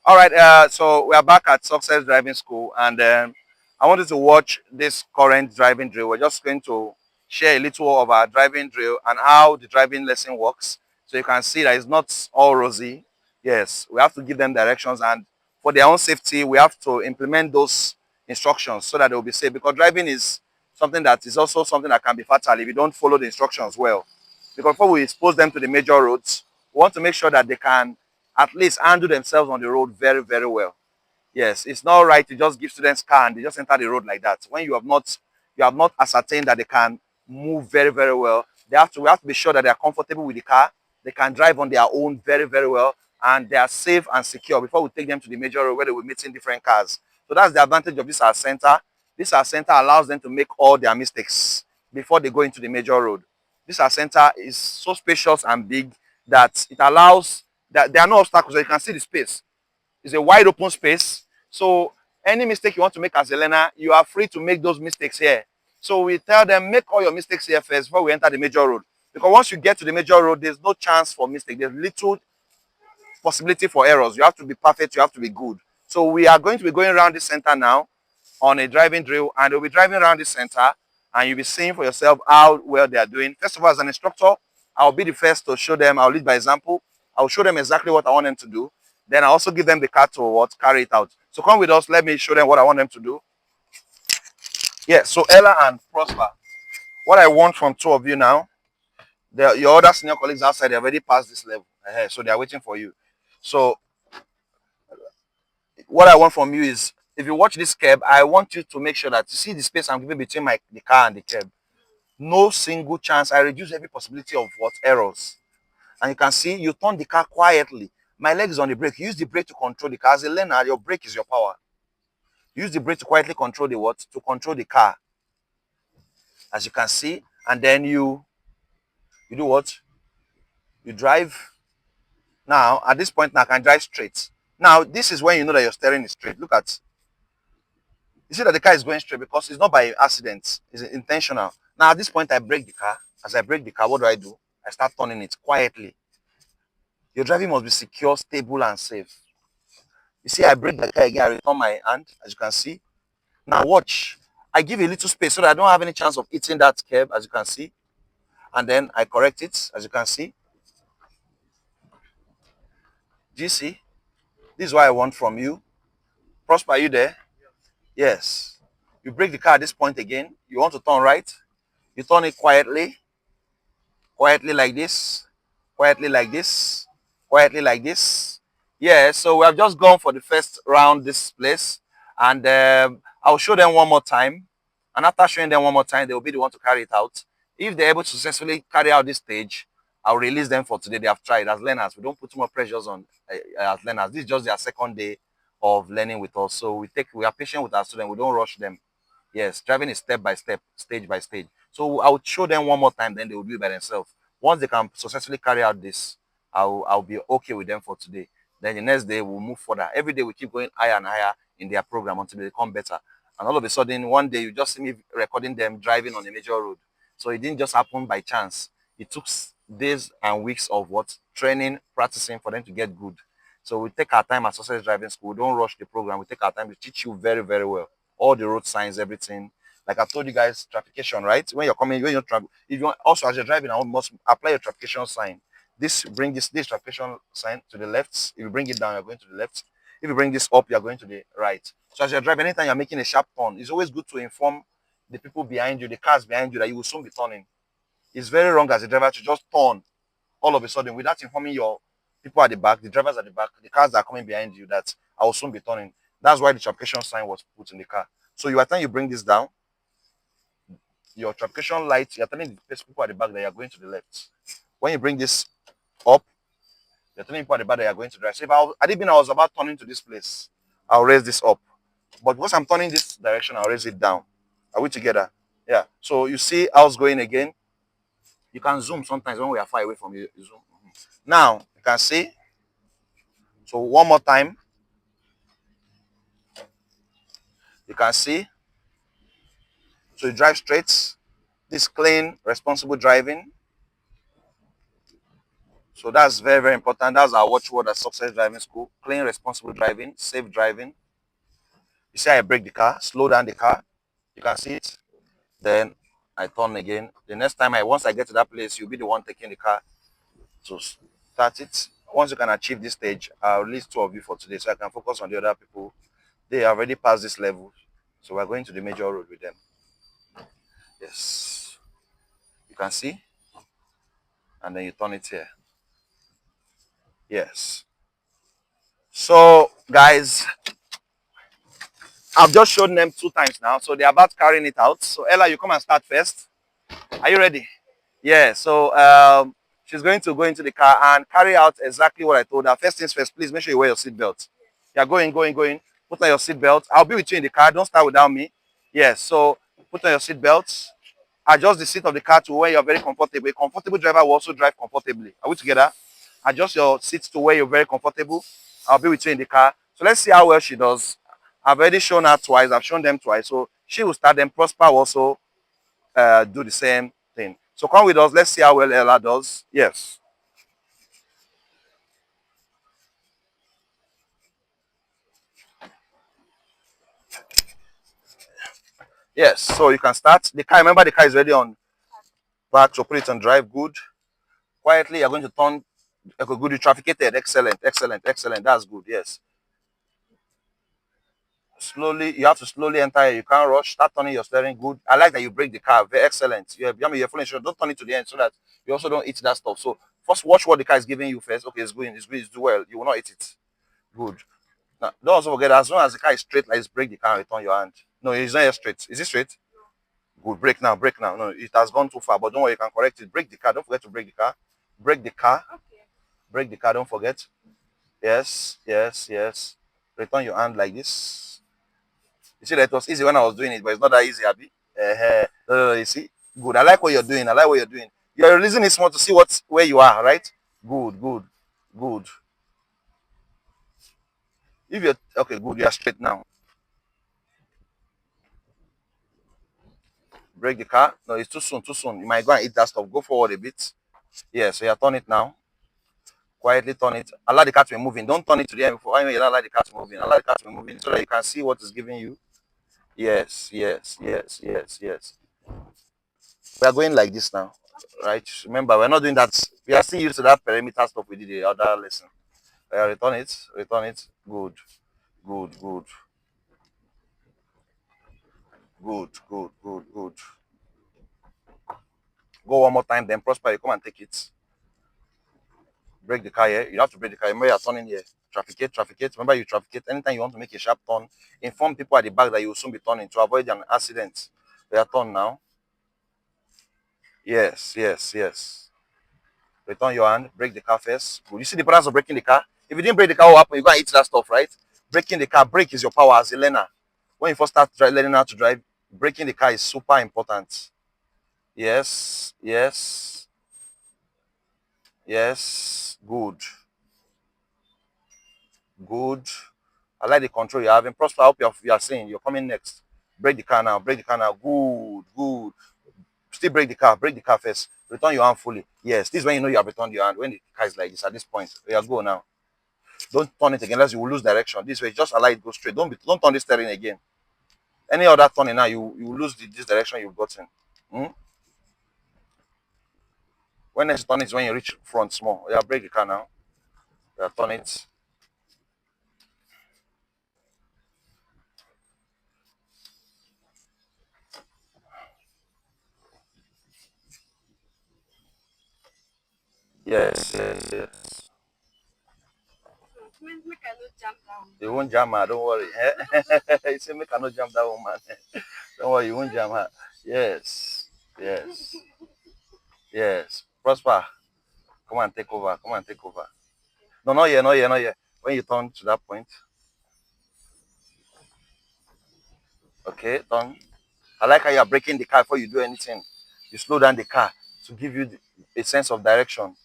All right, so we are back at Success Driving School, and I wanted to watch this current driving drill. We're just going to share a little of our driving drill and how the driving lesson works, so you can see that it's not all rosy. Yes, we have to give them directions, and for their own safety, we have to implement those instructions so that they will be safe. Because driving is something that is also something that can be fatal if you don't follow the instructions well. Because before we expose them to the major roads, we want to make sure that they can at least handle themselves on the road very, very well. Yes, it's not right to just give students car and they just enter the road like that. When you have not ascertained that they can move very, very well. We have to be sure that they are comfortable with the car. They can drive on their own very, very well, and they are safe and secure before we take them to the major road where they will be meeting different cars. So that's the advantage of this art center. This art center allows them to make all their mistakes before they go into the major road. This art center is so spacious and big that it allows that there are no obstacles. You can see the space. It's a wide open space. So any mistake you want to make as a learner, you are free to make those mistakes here. So we tell them, make all your mistakes here first before we enter the major road. Because once you get to the major road, there's no chance for mistake. There's little possibility for errors. You have to be perfect. You have to be good. So we are going to be going around this center now on a driving drill, and they'll be driving around this center, and you'll be seeing for yourself how well they are doing. First of all, as an instructor, I'll be the first to show them. I'll lead by example. I'll show them exactly what I want them to do. Then I also give them the car to what carry it out. So come with us. Let me show them what I want them to do. Yeah. So Ella and Prosper, what I want from two of you now. Your other senior colleagues outside, they already passed this level. So they are waiting for you. So what I want from you is, if you watch this curb, I want you to make sure that you see the space I'm giving between the car and the curb. No single chance. I reduce every possibility of what errors. And you can see you turn the car quietly. My leg is on the brake. Use the brake to control the car. As a learner, your brake is your power. Use the brake to quietly control the what? To control the car. As you can see. And then you do what? You drive. Now, at this point, now I can drive straight. Now, this is when you know that your steering is straight. Look at, you see that the car is going straight because it's not by accident. It's intentional. Now, at this point, I brake the car. As I brake the car, what do? I start turning it quietly. Your driving must be secure, stable, and safe. You see, I brake the car again. I return my hand, as you can see. Now, watch. I give a little space so that I don't have any chance of hitting that curb, as you can see. And then I correct it, as you can see. Do you see? This is what I want from you. Prosper, are you there? Yes. You brake the car at this point again. You want to turn right. You turn it quietly. Quietly like this. Quietly like this. Quietly like this. Yeah, so we have just gone for the first round this place. And I'll show them one more time. And after showing them one more time, they will be the one to carry it out. If they're able to successfully carry out this stage, I'll release them for today. They have tried as learners. We don't put too much pressures on as learners. This is just their second day of learning with us. So we are patient with our students. We don't rush them. Yes, driving is step by step, stage by stage. So I would show them one more time, then they will do it by themselves. Once they can successfully carry out this, I'll be okay with them for today. Then the next day we'll move further. Every day we keep going higher and higher in their program until they become better. And all of a sudden, one day you just see me recording them driving on a major road. So it didn't just happen by chance. It took days and weeks of what training, practicing for them to get good. So we take our time at Success Driving School. We don't rush the program. We take our time to teach you very, very well. All the road signs, everything. Like I told you guys, traffication, right? When you're coming, when you're travel, if you want, also as you're driving, I must apply your traffication sign. Bring this traffication sign to the left. If you bring it down, you're going to the left. If you bring this up, you're going to the right. So as you're driving, anytime you're making a sharp turn, it's always good to inform the people behind you, the cars behind you, that you will soon be turning. It's very wrong as a driver to just turn all of a sudden without informing your people at the back, the drivers at the back, the cars that are coming behind you, that I will soon be turning. That's why the traffication sign was put in the car. So you, at time you bring this down, your traffication light, you're telling the people at the back that you're going to the left. When you bring this up, you're telling people at the back that you're going to the right. So if I was about turning to this place, I'll raise this up. But because I'm turning this direction, I'll raise it down. Are we together? Yeah. So you see how it's going again. You can zoom sometimes when we are far away from you. Zoom. Now you can see. So one more time, you can see. So you drive straight. This clean, responsible driving. So that's very, very important. That's our watchword at Success Driving School. Clean, responsible driving, safe driving. You see I break the car, slow down the car. You can see it. Then I turn again. The next time once I get to that place, you'll be the one taking the car to start it. Once you can achieve this stage, I'll release two of you for today so I can focus on the other people. They have already passed this level. So we're going to the major road with them. Yes. You can see. And then you turn it here. Yes. So, guys, I've just shown them 2 times now. So they're about carrying it out. So Ella, you come and start first. Are you ready? Yeah. So she's going to go into the car and carry out exactly what I told her. First things first, please make sure you wear your seatbelt. Yeah, going. Put on your seatbelt. I'll be with you in the car. Don't start without me. Yes. So put on your seatbelt. Adjust the seat of the car to where you're very comfortable. A comfortable driver will also drive comfortably. Are we together? Adjust your seat to where you're very comfortable. I'll be with you in the car. So let's see how well she does. I've already shown her twice. I've shown them twice. So she will start. Then Prosper will also do the same thing. So come with us. Let's see how well Ella does. Yes. Yes. So you can start. The car, remember the car is ready on park. So put it on drive. Good. Quietly, you're going to turn. Okay, good. You trafficated. Excellent. That's good. Yes. Slowly, you have to slowly enter. You can't rush. Start turning your steering. Good. I like that you break the car. Very excellent. You're full insurance. Don't turn it to the end so that you also don't eat that stuff. So first, watch what the car is giving you first. Okay, it's going. It's do well. You will not eat it. Good. Now, don't also forget, as long as the car is straight, like break the car and return your hand. No, it's not yet straight. Is it straight? Good. Break now. Break now. No, it has gone too far. But don't worry, you can correct it. Break the car. Don't forget to break the car. Break the car. Break the car. Don't forget. Yes. Return your hand like this. You see that it was easy when I was doing it, but it's not that easy, Abby. No, you see? Good. I like what you're doing. I like what you're doing. You're releasing it small to see where you are, right? Good. If you're okay, good, you're straight now. Break the car. No, it's too soon. You might go and eat that stuff. Go forward a bit. Yeah, so you turn it now. Quietly turn it. Allow the car to be moving. Don't turn it to the end before. I mean, you allow the car to move in. Allow the car to be moving so that you can see what it's giving you. Yes. We are going like this now, right? Remember, we're not doing that. We are still used to that perimeter stuff we did the other lesson. Return it. Good, good, good. Go one more time, then Prosper, you come and take it. Break the car here. You have to break the car. Remember, you're turning here. Trafficate. Remember, you trafficate. Anytime you want to make a sharp turn, inform people at the back that you will soon be turning to avoid an accident. We are turn now. Yes. Return your hand. Break the car first. Good. You see the importance of breaking the car? If you didn't break the car, what happen? You go and eat that stuff, right? Breaking the car. Brake is your power as a learner. When you first start learning how to drive, breaking the car is super important. Yes. Good. I like the control you're having. Prosper, I hope you're saying you're coming next. Break the car now. Good. Still break the car first. Return your hand fully. Yes, this is when you know you have returned your hand. When the car is like this at this point, you go now. Don't turn it again, unless you will lose direction. This way, just allow it go straight. Don't turn the steering again. Any other turning now, you will lose this direction you've gotten. Hmm? When next turn is when you reach front small. Yeah, break the car now. Yeah, turn it. Yes. You won't jam her, don't worry. You say make I not jam that woman. Don't worry, you won't jam her. Yes. Yes. Yes. Prosper, come and take over. Come and take over. No, not yet. When you turn to that point, okay, turn. I like how you are braking the car before you do anything. You slow down the car to give you a sense of direction.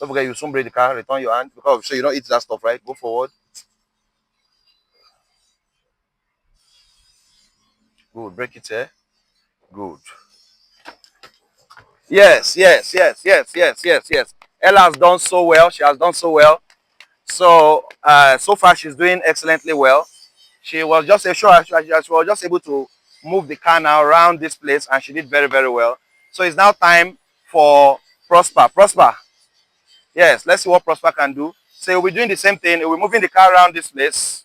Don't forget, you soon brake the car, return your hand because so you don't eat that stuff, right? Go forward. Good. Break it here. Good. Yes. Ella has done so well. She has done so well. So so far she's doing excellently well. She was just sure she was just able to move the car now around this place, and she did very, very well. So it's now time for Prosper. Prosper, yes, let's see what Prosper can do. So we'll be doing the same thing. We're moving the car around this place,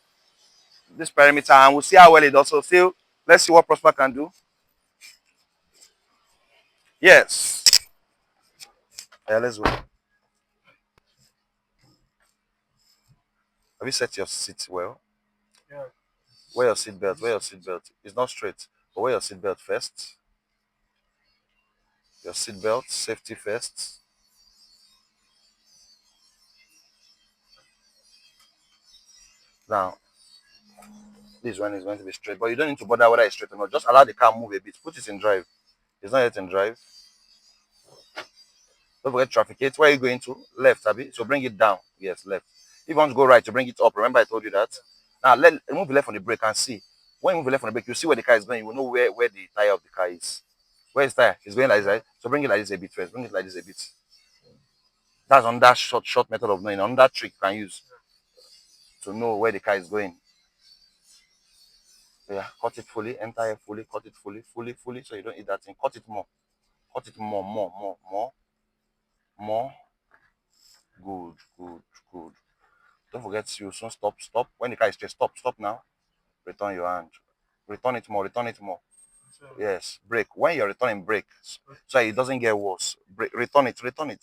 this perimeter, and we'll see how well it does. So still, let's see what Prosper can do. Yes. Yeah, let's go. Have you set your seat well? Wear your seat belt. Wear your seat belt. It's not straight, but wear your seat belt first. Your seat belt, safety first. Now, this one is going to be straight, but you don't need to bother whether it's straight or not. Just allow the car move a bit. Put it in drive. It's not yet in drive. Don't forget traffic gate. Where are you going to? Left, Abby. So bring it down. Yes, left. If you want to go right, to bring it up. Remember I told you that. Now move the left on the brake and see. When you move the left on the brake, you see where the car is going. You will know where the tire of the car is. Where is tire? It's going like this, right? So bring it like this a bit first. Bring it like this a bit. That's on that short method of knowing. On that trick you can use to know where the car is going. Yeah, cut it fully, entire fully, cut it fully, so you don't eat that thing. Cut it more. Cut it more. Good, good, good. Don't forget you soon stop. When the car is straight, stop now. Return your hand. Return it more. Yes, brake. When you're returning, brake. So it doesn't get worse. Return it. Return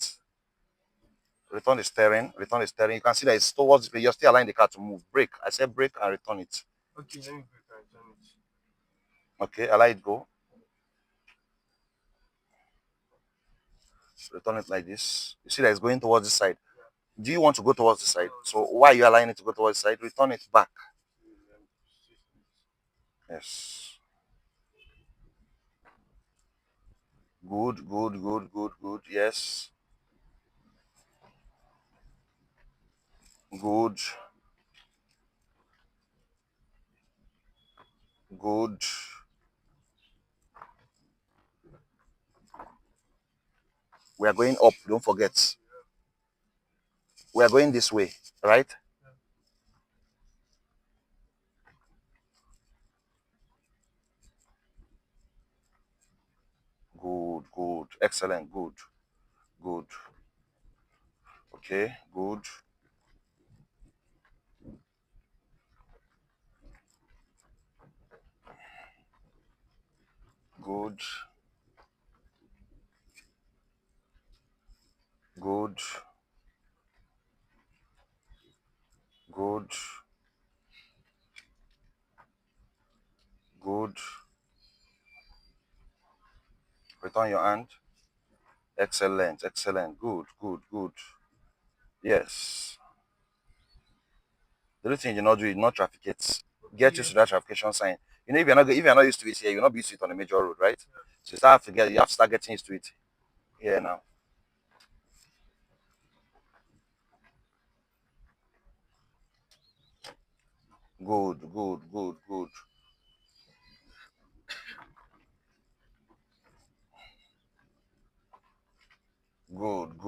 the steering. You can see that it's towards, you're still allowing the car to move. Brake. I said brake and return it. Okay, allow it go. Return it like this. You see that it's going towards the side. Do you want to go towards the side? So why are you allowing it to go towards the side? Return it back. Yes. Good. Yes. Good. Good. We are going up. Don't forget. We are going this way, right? Good. Excellent. Good. Okay. Good. Good. Good. Good. Return your hand. Excellent. Good. Yes. The only thing you not do is not trafficate. Get used to that traffication sign. You know, if you're not used to it here, you'll not be used to it on a major road, right? So you have to start getting used to it here now. Good. Good. Good. Good. Good.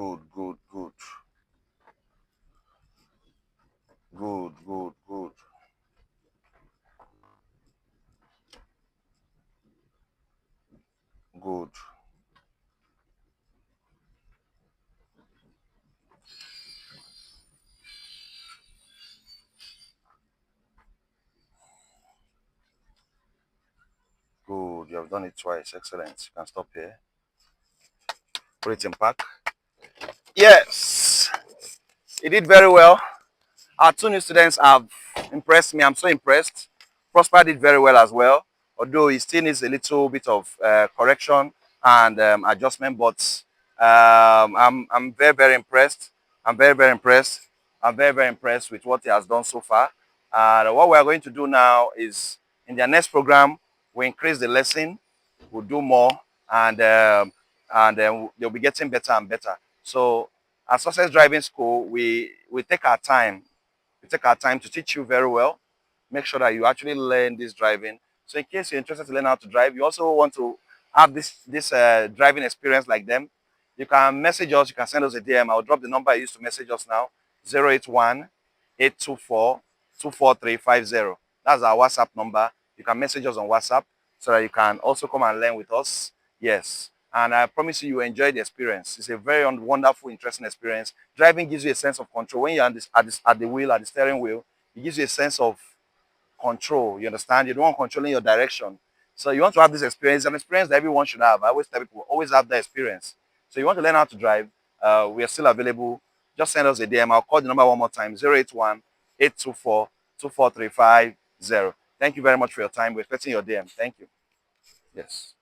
You have done it twice. Excellent. You can stop here. Put it in park. Yes. He did very well. Our two new students have impressed me. I'm so impressed. Prosper did very well as well, although he still needs a little bit of correction and adjustment. But I'm very, very impressed. I'm very, very impressed. I'm very, very impressed with what he has done so far. And what we are going to do now is, in their next program, we increase the lesson, we'll do more, and then they'll be getting better and better. So at Success Driving School, we take our time. We take our time to teach you very well. Make sure that you actually learn this driving. So in case you're interested to learn how to drive, you also want to have this driving experience like them, You can message us. You can send us a DM. I'll drop the number I used to message us now, 081-824-24350. That's our WhatsApp number. You can message us on WhatsApp so that you can also come and learn with us. Yes. And I promise you, you will enjoy the experience. It's a very wonderful, interesting experience. Driving gives you a sense of control. When you're at the wheel, at the steering wheel, it gives you a sense of control. You understand? You're the one controlling your direction. So you want to have this experience, an experience that everyone should have. I always tell people, always have that experience. So you want to learn how to drive, we are still available. Just send us a DM. I'll call the number one more time, 081-824-24350. Thank you very much for your time. We're expecting your DM. Thank you. Yes.